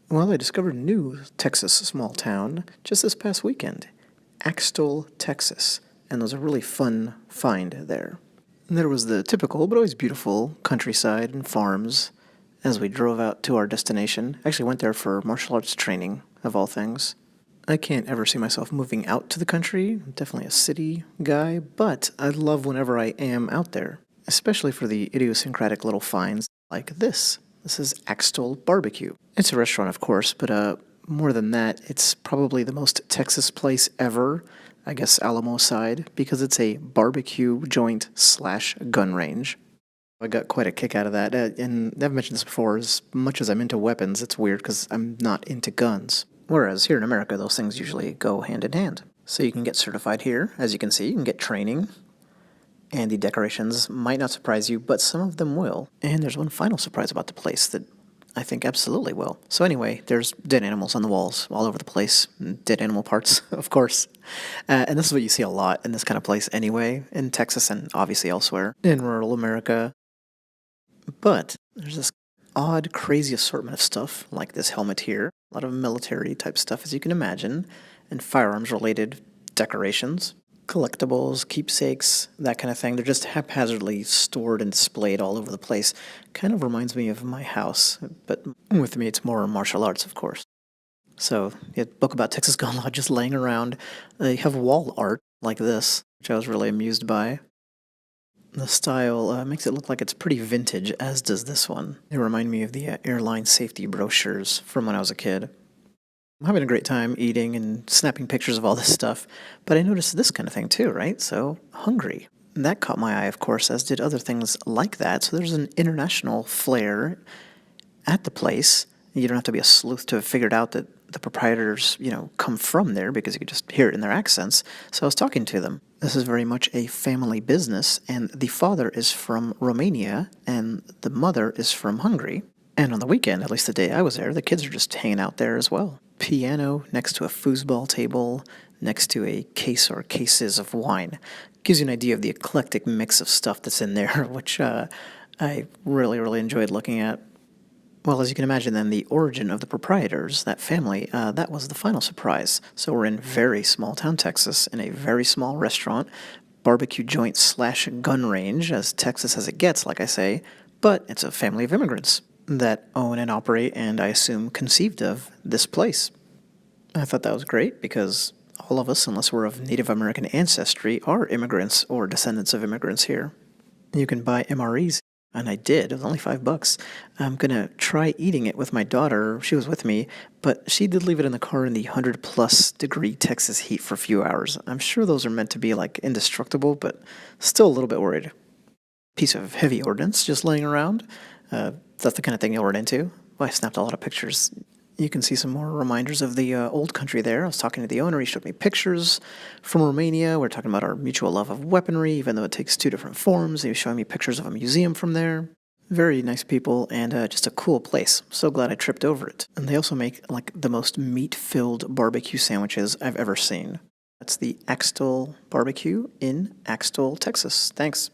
Well, I discovered a new Texas small town just this past weekend, Axtell, Texas, and it was a really fun find there. And there was the typical but always beautiful countryside and farms as we drove out to our destination. I actually went there for martial arts training, of all things. I can't ever see myself moving out to the country. I'm definitely a city guy, but I love whenever I am out there, especially for the idiosyncratic little finds like this. This is Axtell Barbecue. It's a restaurant, of course, but more than that, it's probably the most Texas place ever, I guess Alamo side, because it's a barbecue joint slash gun range. I got quite a kick out of that, and I've mentioned this before, as much as I'm into weapons, it's weird because I'm not into guns. Whereas here in America, those things usually go hand in hand. So you can get certified here, as you can see, you can get training, and the decorations might not surprise you, but some of them will. And there's one final surprise about the place that I think absolutely will. So anyway, there's dead animals on the walls all over the place. Dead animal parts, of course. And this is what you see a lot in this kind of place anyway, in Texas and obviously elsewhere in rural America. But there's this odd, crazy assortment of stuff, like this helmet here, a lot of military type stuff, as you can imagine, and firearms related decorations, collectibles, keepsakes, that kind of thing. They're just haphazardly stored and displayed all over the place. Kind of reminds me of my house, but with me it's more martial arts, of course. So, a book about Texas gun law just laying around. They have wall art like this, which I was really amused by. The style makes it look like it's pretty vintage, as does this one. They remind me of the airline safety brochures from when I was a kid. I'm having a great time eating and snapping pictures of all this stuff, but I noticed this kind of thing too, right? So, hungry. And that caught my eye, of course, as did other things like that. So there's an international flair at the place. You don't have to be a sleuth to have figured out that the proprietors, come from there because you could just hear it in their accents. So I was talking to them. This is very much a family business, and the father is from Romania, and the mother is from Hungary. And on the weekend, at least the day I was there, the kids are just hanging out there as well. Piano next to a foosball table, next to a case or cases of wine. Gives you an idea of the eclectic mix of stuff that's in there, which I really, really enjoyed looking at. Well, as you can imagine, then, the origin of the proprietors, that family, that was the final surprise. So we're in very small town Texas, in a very small restaurant, barbecue joint slash gun range, as Texas as it gets, like I say, but it's a family of immigrants that own and operate, and I assume conceived of, this place. I thought that was great because all of us, unless we're of Native American ancestry, are immigrants or descendants of immigrants here. You can buy MREs. And I did. It was only $5. I'm going to try eating it with my daughter. She was with me, but she did leave it in the car in the 100-plus degree Texas heat for a few hours. I'm sure those are meant to be, indestructible, but still a little bit worried. Piece of heavy ordnance just laying around. That's the kind of thing you'll run into. Well, I snapped a lot of pictures. You can see some more reminders of the old country there. I was talking to the owner. He showed me pictures from Romania. We're talking about our mutual love of weaponry, even though it takes two different forms. He was showing me pictures of a museum from there. Very nice people, and just a cool place. So glad I tripped over it. And they also make, the most meat-filled barbecue sandwiches I've ever seen. That's the Axtell Barbecue in Axtell, Texas. Thanks.